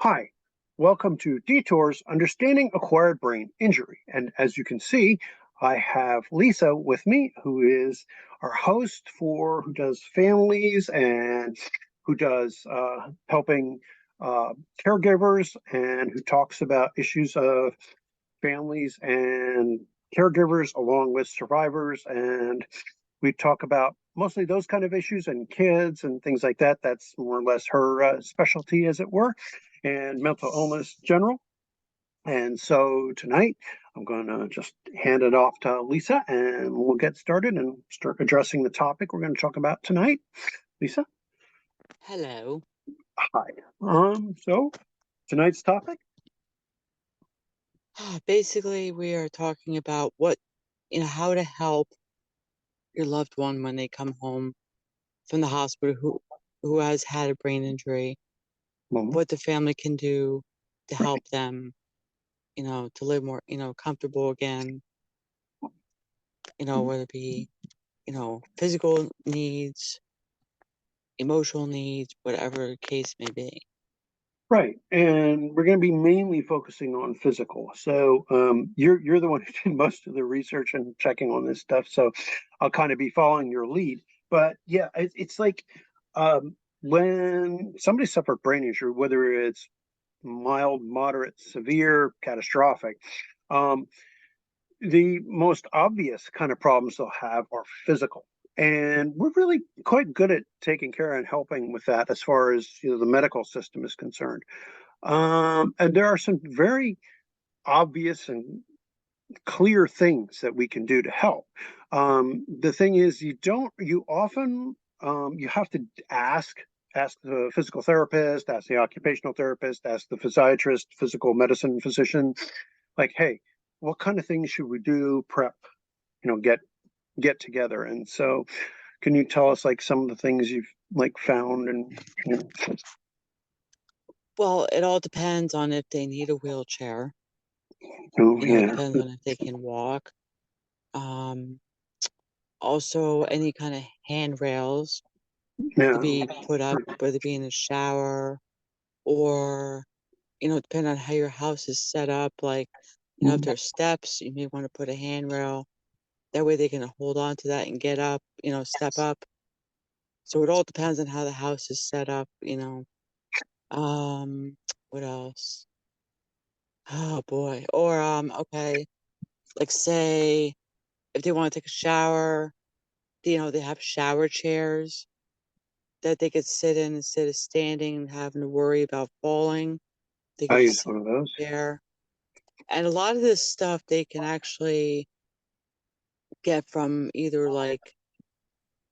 Hi, welcome to Detours Understanding Acquired Brain Injury. And as you can see, I have Lisa with me, who is our host who does families and who does helping caregivers and who talks about issues of families and caregivers along with survivors. And we talk about mostly those kind of issues and kids and things like that. That's more or less her specialty, as it were, and mental illness general. And so tonight, I'm going to just hand it off to Lisa and we'll get started and start addressing the topic we're going to talk about tonight. Lisa? Hello. Hi. So tonight's topic? Basically, we are talking about how to help your loved one when they come home from the hospital who has had a brain injury, Well, what the family can do to help them, to live more, comfortable again, whether it be, physical needs, emotional needs, whatever the case may be. right. And we're going to be mainly focusing on physical. So you're the one who did most of the research and checking on this stuff. So I'll kind of be following your lead. But yeah, it's like when somebody suffered brain injury, whether it's mild, moderate, severe, catastrophic, um, the most obvious kind of problems they'll have are physical. And we're really quite good at taking care and helping with that as far as the medical system is concerned. And there are some very obvious and clear things that we can do to help. The thing is, you often, you have to ask the physical therapist, ask the occupational therapist, ask the physiatrist, physical medicine physician, like, hey, what kind of things should we do? Prep, get together. And so, can you tell us like some of the things you've like found and you know, Well, it all depends on if they need a wheelchair. It yeah, depends on if they can walk. Um, Also, any kind of handrails to yeah, be put up, whether it be in the shower or, depending on how your house is set up. Like, if there's steps, you may want to put a handrail. That way they can hold on to that and get up, step up. So it all depends on how the house is set up. What else? Oh boy. Or, okay, like say if they want to take a shower, they have shower chairs that they could sit in instead of standing and having to worry about falling. They I could use just sit one of those. there. And a lot of this stuff they can actually get from either like,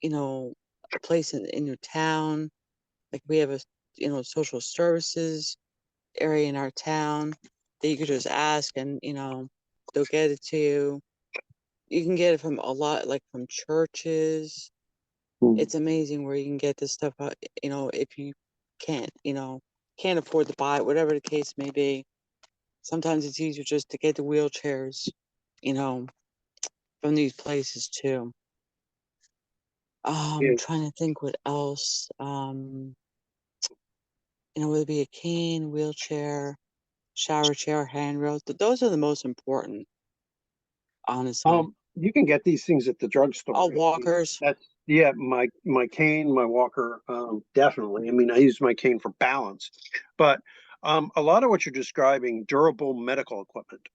a place in your town. Like we have a, social services area in our town that you could just ask and, they'll get it to you. You can get it from a lot, like from churches. Mm. It's amazing where you can get this stuff, if you can't, can't afford to buy it, whatever the case may be. Sometimes it's easier just to get the wheelchairs, you know, from these places too. Yeah. Trying to think what else. Whether it be a cane, wheelchair, shower chair, handrails. Those are the most important, honestly. You can get these things at the drugstore. All walkers. That's yeah, my cane, my walker, definitely. I mean, I use my cane for balance, but a lot of what you're describing, durable medical equipment,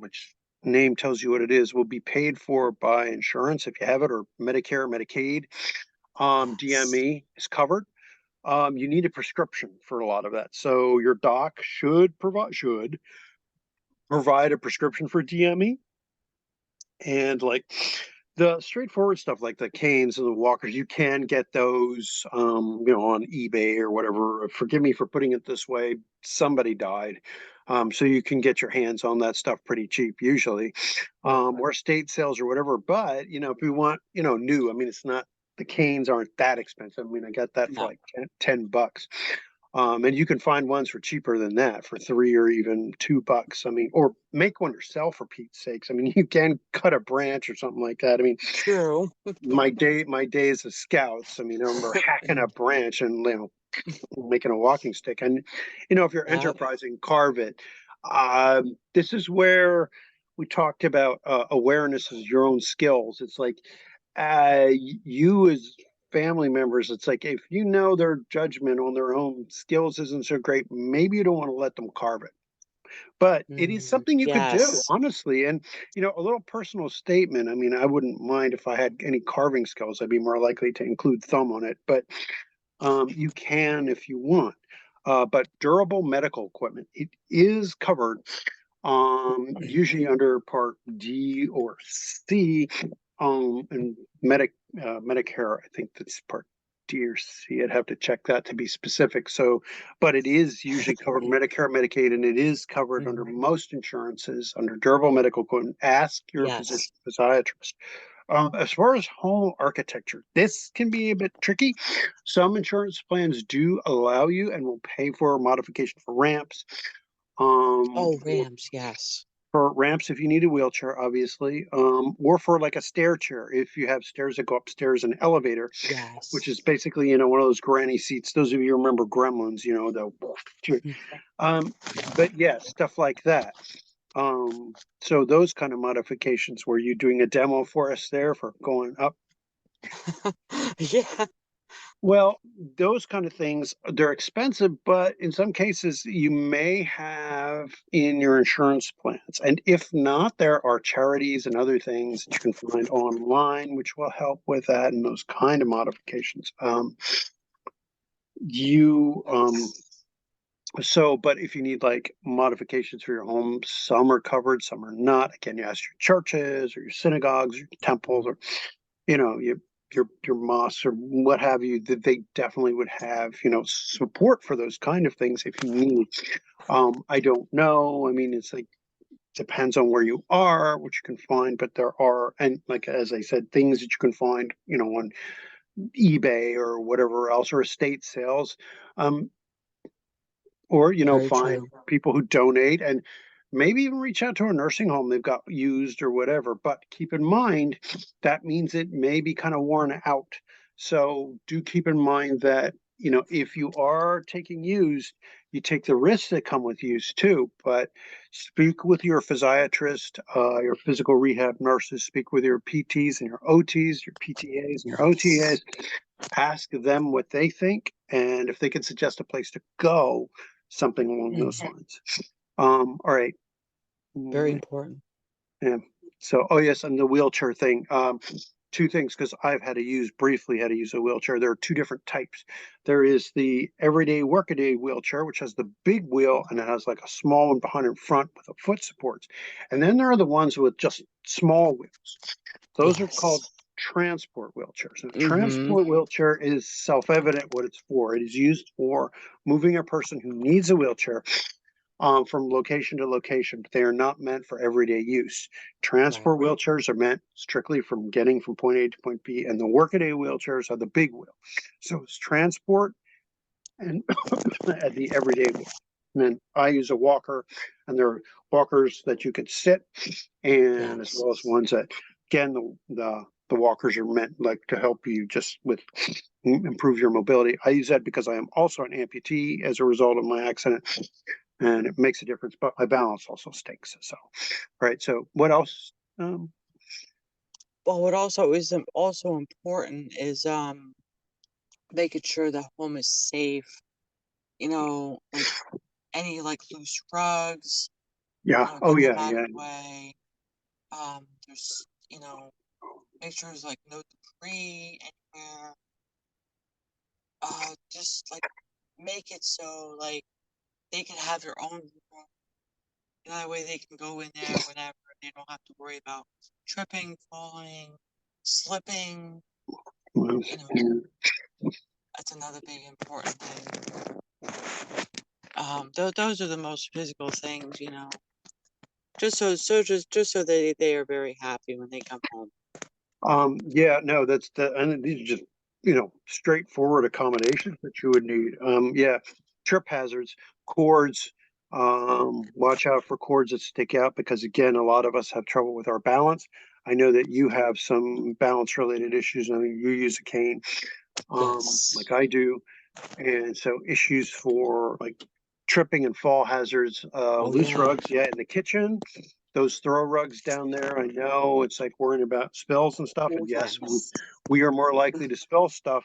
which name tells you what it is, will be paid for by insurance if you have it, or Medicare, Medicaid. Yes. DME is covered. You need a prescription for a lot of that, so your doc should provide a prescription for DME. And like the straightforward stuff like the canes and the walkers, you can get those on eBay or whatever. Forgive me for putting it this way, somebody died. So you can get your hands on that stuff pretty cheap usually, or state sales or whatever. But if you want, new, I mean, it's not, the canes aren't that expensive. I mean, I got that for No. like $10. And you can find ones for cheaper than that, for 3 or even $2. I mean, or make one yourself for Pete's sakes. I mean, you can cut a branch or something like that. I mean, True. my days of scouts. I mean, I remember hacking a branch and making a walking stick. And, if you're Yeah. enterprising, carve it. This is where we talked about awareness of your own skills. It's like you as family members, it's like if you know their judgment on their own skills isn't so great, maybe you don't want to let them carve it. But it is something you could do, Yes. honestly. And, a little personal statement. I mean, I wouldn't mind if I had any carving skills. I'd be more likely to include thumb on it. But you can if you want. But durable medical equipment, it is covered usually under Part D or C, and Medicare. I think that's Part D or C. I'd have to check that to be specific. So, but it is usually covered Medicare, Medicaid, and it is covered under Mhm. most insurances under durable medical equipment. Ask your physician, Yes. physiatrist. As far as home architecture, this can be a bit tricky. Some insurance plans do allow you and will pay for modification for ramps, Oh, or Rams, yes. for ramps if you need a wheelchair, obviously, or for like a stair chair if you have stairs that go upstairs, an elevator, which is Yes. basically one of those granny seats. Those of you who remember Gremlins, the Mm. but yeah, stuff like that. So those kind of modifications, were you doing a demo for us there for going up? Yeah. Well, those kind of things, they're expensive, but in some cases you may have in your insurance plans. And if not, there are charities and other things that you can find online which will help with that and those kind of modifications. You so, but if you need like modifications for your home, some are covered, some are not. Again, you ask your churches or your synagogues or your temples, or your mosques or what have you, that they definitely would have support for those kind of things if you need. I don't know. I mean, it's like depends on where you are, what you can find, but there are, and like as I said, things that you can find, on eBay or whatever else, or estate sales. Um, or Very find true. people who donate, and maybe even reach out to a nursing home they've got used or whatever. But keep in mind that means it may be kind of worn out. So do keep in mind that if you are taking used, you take the risks that come with use too. But speak with your physiatrist, your physical rehab nurses, speak with your PTs and your OTs, your PTAs and your OTAs. Yes. Ask them what they think, and if they can suggest a place to go, something along those Mhm. lines. All right. Very Mm, important. yeah. So, oh yes, and the wheelchair thing. Two things, because I've briefly had to use a wheelchair. There are two different types. There is the everyday workaday wheelchair, which has the big wheel and it has like a small one behind in front with a foot supports. And then there are the ones with just small wheels. Those are called Yes. transport wheelchairs. And a Mm-hmm. transport wheelchair is self-evident what it's for. It is used for moving a person who needs a wheelchair from location to location, but they are not meant for everyday use. Right. Transport wheelchairs are meant strictly from getting from point A to point B, and the workaday wheelchairs are the big wheel. So it's transport and at the everyday wheel. And then I use a walker, and there are walkers that you could sit, and as Yes. well as ones that, again, the walkers are meant like to help you just with improve your mobility. I use that because I am also an amputee as a result of my accident, and it makes a difference. But my balance also stinks. So, right. So, what else? Um, Well, what also is also important is making sure the home is safe. Like any like loose rugs, yeah. Oh, get them yeah. out of Yeah. the way. There's make sure there's like no debris anywhere. Just like make it so like they can have their own room. That way they can go in there whenever. They don't have to worry about tripping, falling, slipping. Well, You know, yeah. that's another big important thing. Those are the most physical things, just so they are very happy when they come home. Yeah, no, and these are just, straightforward accommodations that you would need. Yeah, trip hazards, cords, watch out for cords that stick out because again, a lot of us have trouble with our balance. I know that you have some balance related issues. I mean, you use a cane, Yes. like I do. And so issues for like tripping and fall hazards, Oh, loose yeah. rugs, yeah, in the kitchen, those throw rugs down there. I know it's like worrying about spills and stuff. Oh, And yes, yes. we are more likely to spill stuff,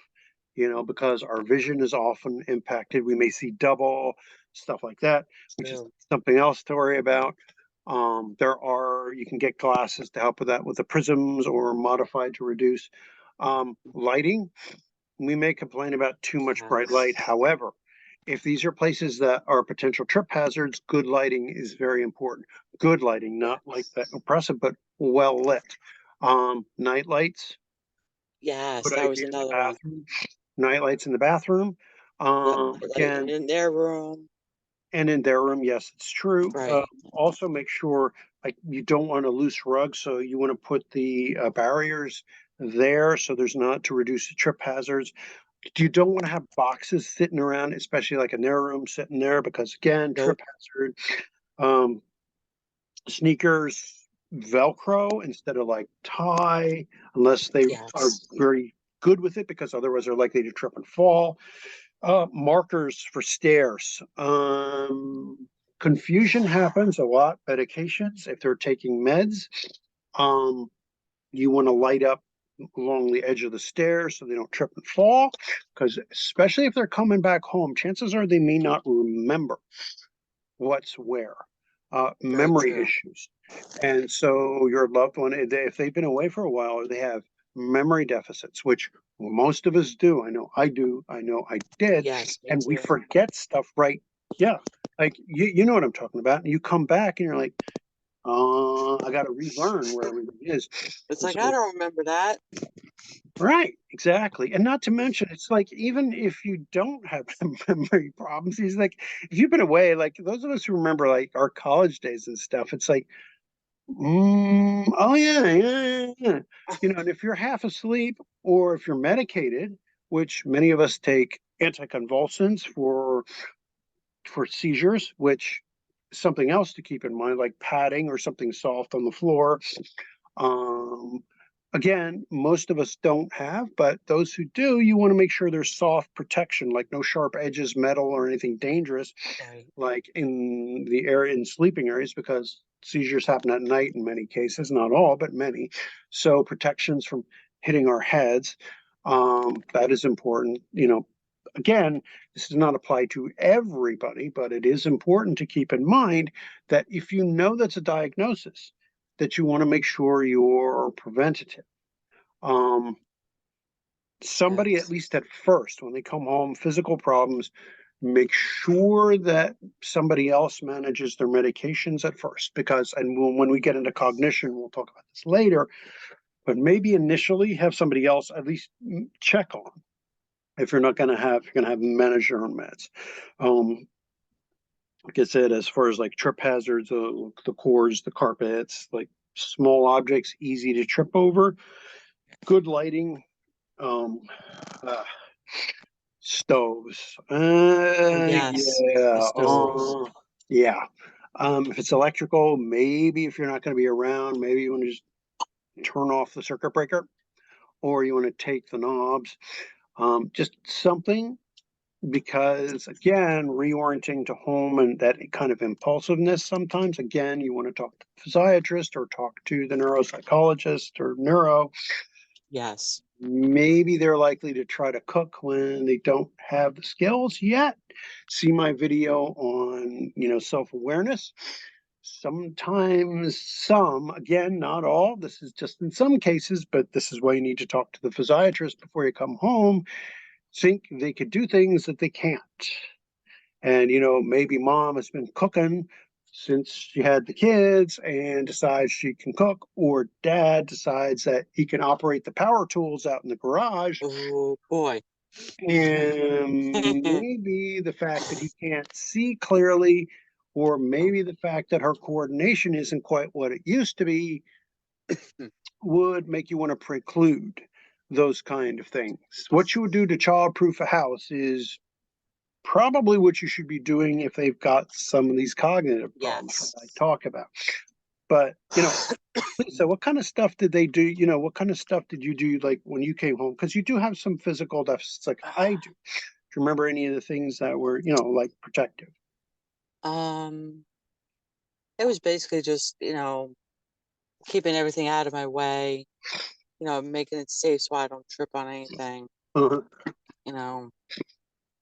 because our vision is often impacted. We may see double, stuff like that, which is True. something else to worry about. You can get glasses to help with that with the prisms or modified to reduce. Lighting, we may complain about too much bright light. Yes. However, if these are places that are potential trip hazards, good lighting is very important. Good lighting, not like Yes. that oppressive, but well lit. Night lights, Yes, good that was idea in the another one. bathroom. Night lights in the bathroom. Yep. Like Again, in their room. and in their room, yes, it's true. Right. Also, make sure like you don't want a loose rug, so you want to put the barriers there so there's not to reduce the trip hazards. You don't want to have boxes sitting around, especially like in their room sitting there, because again, trip Nope. hazard. Um, Sneakers, Velcro instead of like tie, unless they are Yes. very good with it, because otherwise they're likely to trip and fall. Markers for stairs. Confusion happens a lot. Medications, if they're taking meds, um, you want to light up along the edge of the stairs so they don't trip and fall. Because especially if they're coming back home, chances are they may not remember what's where. Very Memory true. issues. And so your loved one, if they've been away for a while, or they have memory deficits, which most of us do. I know I do. I know I did. Yes, me And we too. forget stuff, right? Yeah. Like you know what I'm talking about. And you come back and you're like, I got to relearn where everything is. It's And like I so, don't remember that. right, exactly. And not to mention, it's like, even if you don't have memory problems, he's like, if you've been away, like those of us who remember like our college days and stuff, it's like, oh yeah, yeah, yeah. And if you're half asleep or if you're medicated, which many of us take anticonvulsants for seizures, which is something else to keep in mind, like padding or something soft on the floor. Um, Again, most of us don't have, but those who do, you want to make sure there's soft protection, like no sharp edges, metal, or anything dangerous, Right. like in the area in sleeping areas, because seizures happen at night in many cases, not all, but many. So protections from hitting our heads, that is important. Again, this does not apply to everybody, but it is important to keep in mind that if you know that's a diagnosis, that you want to make sure you're preventative. Um, Somebody, at Yes. least at first, when they come home, physical problems, make sure that somebody else manages their medications at first, because, and when we get into cognition, we'll talk about this later, but maybe initially have somebody else at least check on, if you're going to have them manage their own meds. Um, like I said, as far as like trip hazards, the cords, the carpets, like small objects, easy to trip over, good lighting, um, uh, stoves. Oh, yes. The Yeah. stoves. Yeah. If it's electrical, maybe if you're not going to be around, maybe you want to just turn off the circuit breaker, or you want to take the knobs. Just something, because again, reorienting to home and that kind of impulsiveness, sometimes again, you want to talk to the physiatrist or talk to the neuropsychologist or neuro. Yes. Maybe they're likely to try to cook when they don't have the skills yet. See my video on, self-awareness. Sometimes again, not all, this is just in some cases, but this is why you need to talk to the physiatrist before you come home, think they could do things that they can't. And, maybe mom has been cooking since she had the kids and decides she can cook, or dad decides that he can operate the power tools out in the garage. Oh boy. And maybe the fact that he can't see clearly, or Oh, maybe the fact that her coordination isn't quite what it used to be, would make you want to preclude those kind of things. What you would do to childproof a house is probably what you should be doing if they've got some of these cognitive problems that yes. I talk about. But, Lisa, what kind of stuff did they do? What kind of stuff did you do like when you came home? Because you do have some physical deficits like I do. Do you remember any of the things that were, like protective? Um, it was basically just, keeping everything out of my way, making it safe so I don't trip on anything, Uh-huh. you know,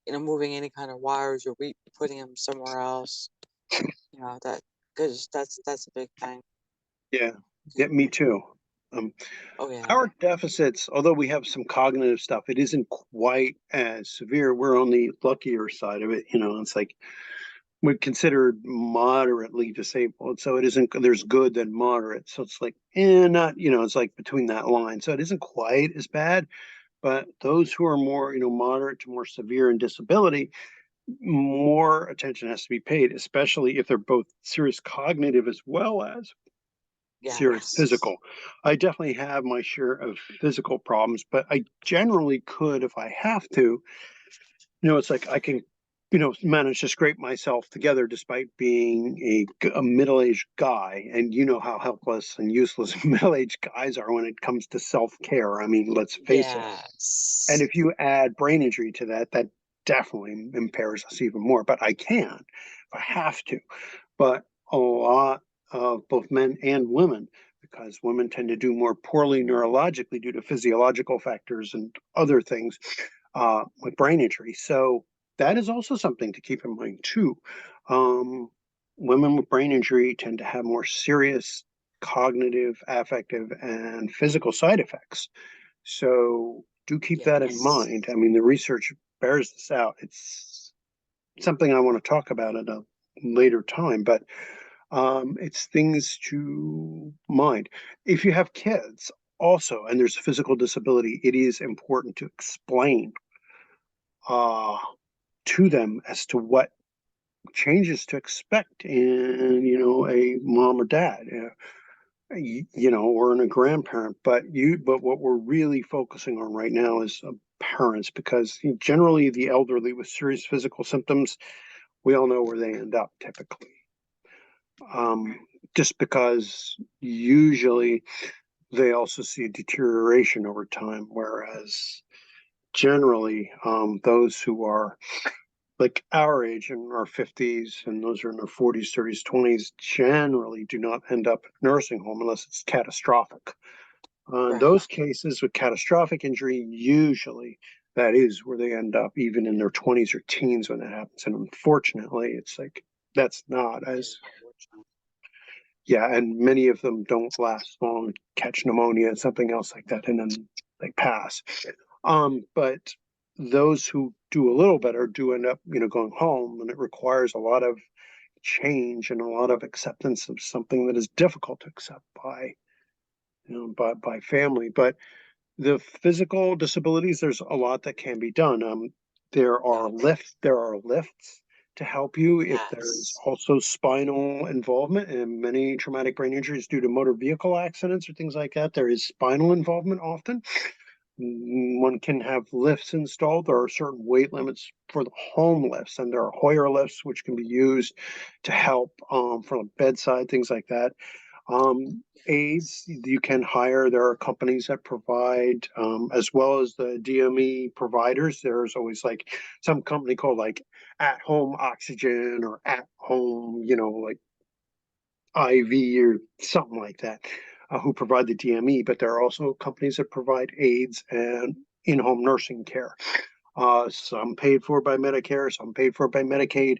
moving any kind of wires or putting them somewhere else, that because that's a big thing. Yeah. Yeah, me too. Um, Oh yeah. our deficits, although we have some cognitive stuff, it isn't quite as severe. We're on the luckier side of it. It's like we're considered moderately disabled. So it isn't, there's good than moderate. So it's like, not, it's like between that line. So it isn't quite as bad. But those who are more, moderate to more severe in disability, more attention has to be paid, especially if they're both serious cognitive as well as serious Yes. physical. I definitely have my share of physical problems, but I generally could, if I have to, it's like I can, manage to scrape myself together despite being a middle-aged guy. And you know how helpless and useless middle-aged guys are when it comes to self-care. I mean, let's face it. And Yes. if you add brain injury to that, that definitely impairs us even more. But I can if I have to. But a lot of both men and women, because women tend to do more poorly neurologically due to physiological factors and other things with brain injury. So that is also something to keep in mind too. Um, Women with brain injury tend to have more serious cognitive, affective, and physical side effects. So do keep that in Yes. mind. I mean, the research bears this out. It's something I want to talk about at a later time, but it's things to mind. If you have kids also, and there's physical disability, it is important to explain uh, to them as to what changes to expect in, a mom or dad. Or in a grandparent, but what we're really focusing on right now is parents, because generally the elderly with serious physical symptoms, we all know where they end up typically. Um, just because usually they also see a deterioration over time, whereas generally those who are like our age in our 50s and those are in their 40s, 30s, 20s generally do not end up in nursing home unless it's catastrophic. In Right. those cases with catastrophic injury, usually that is where they end up, even in their 20s or teens when that happens. And unfortunately, it's like that's not Very as, unfortunate. yeah, and many of them don't last long, catch pneumonia and something else like that, and then they pass. But those who do a little better do end up, going home, and it requires a lot of change and a lot of acceptance of something that is difficult to accept by, by family. But the physical disabilities, there's a lot that can be done. There are lifts to help you if there's Yes. also spinal involvement, and many traumatic brain injuries due to motor vehicle accidents or things like that. There is spinal involvement often. One can have lifts installed. There are certain weight limits for the home lifts, and there are Hoyer lifts which can be used to help from bedside, things like that. Aids you can hire. There are companies that provide, as well as the DME providers. There's always like some company called like At Home Oxygen or At Home, like IV or something like that, who provide the DME. But there are also companies that provide aids and in-home nursing care. Some paid for by Medicare, some paid for by Medicaid,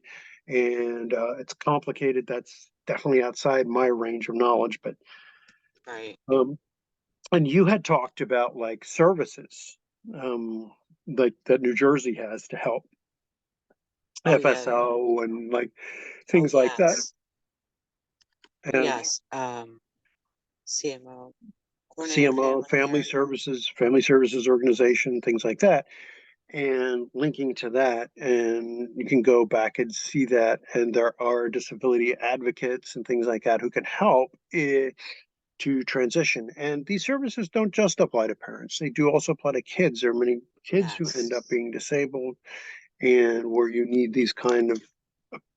and it's complicated. That's definitely outside my range of knowledge, but Right. um, and you had talked about like services, um, like that New Jersey has to help Oh yeah. FSO and like Oh things like that. yes. Oh And yes. CMO, coordinated CMO, family care. Family Services Organization, things like that. And linking to that, and you can go back and see that. And there are disability advocates and things like that who can help to transition. And these services don't just apply to parents, they do also apply to kids. There are many kids who end Yes. up being disabled, and where you need these kind of,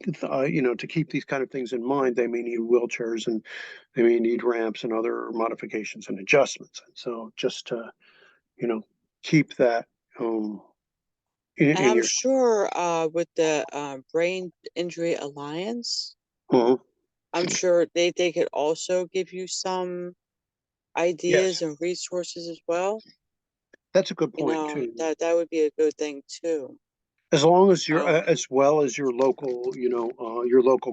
to keep these kind of things in mind, they may need wheelchairs and they may need ramps and other modifications and adjustments. And so just to, you know, keep that um, And in I'm your, sure with the Brain Injury Alliance, Mhm. I'm sure they could also give you some ideas Yes, and resources as well. that's a good You point know, too. that would be a good thing too. As long as you're, Um, as well as your local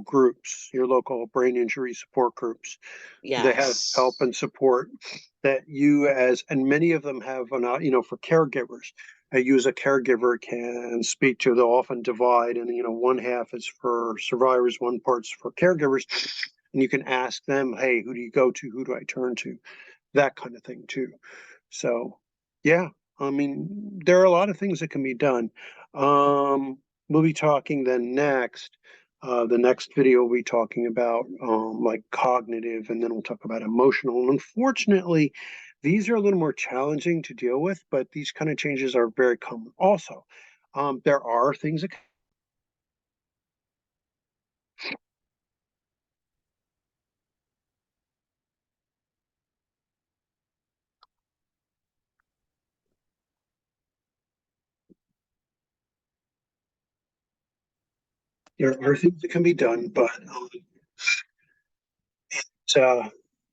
groups, your local brain injury support groups, they have help yes. and support that you as, and many of them have an, for caregivers. You as a caregiver can speak to, they'll often divide, and one half is for survivors, one part's for caregivers, and you can ask them, hey, who do you go to? Who do I turn to? That kind of thing too. So, yeah, I mean, there are a lot of things that can be done. Um, we'll be talking then next. The next video we'll be talking about like cognitive, and then we'll talk about emotional. And unfortunately, these are a little more challenging to deal with, but these kind of changes are very common. Also, there are things that can be done, but uh,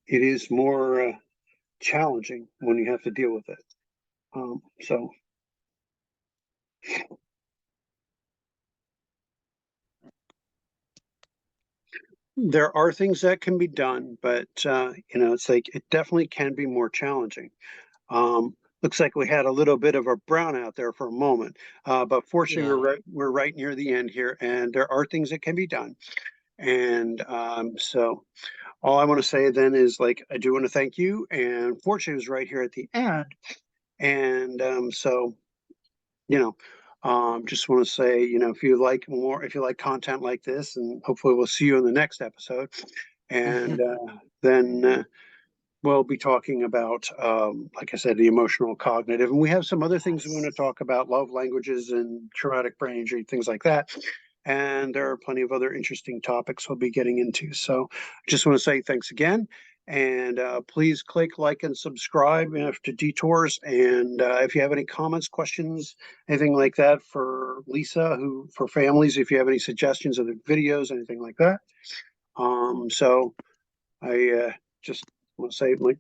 it is more challenging when you have to deal with it. So there are things that can be done, but it's like it definitely can be more challenging. Looks like we had a little bit of a brownout there for a moment, but fortunately Yeah. we're right near the end here, and there are things that can be done. And so all I want to say then is like I do want to thank you, and fortunately it was right here at the end, and so you know. Just want to say, if you like more, if you like content like this, and hopefully we'll see you in the next episode. And then we'll be talking about, like I said, the emotional cognitive. And we have some other things we want to Yes. talk about, love languages and traumatic brain injury, things like that. And there are plenty of other interesting topics we'll be getting into. So I just want to say thanks again. And please click like and subscribe to Detours. And if you have any comments, questions, anything like that for Lisa, who for families, if you have any suggestions of the videos, anything like that. So I just want to say, like,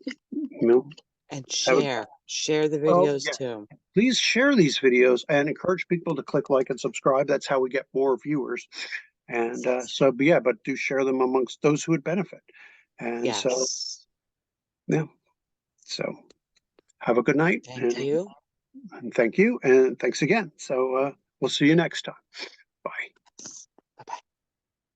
And have a, share the oh, videos yeah, too. please share these videos and encourage people to click like and subscribe. That's how we get more viewers. And but yeah, but do share them amongst those who would benefit. And so, Yes. yeah, so have a good night, Thank you. and thank you. And thanks again. So we'll see you next time. Bye.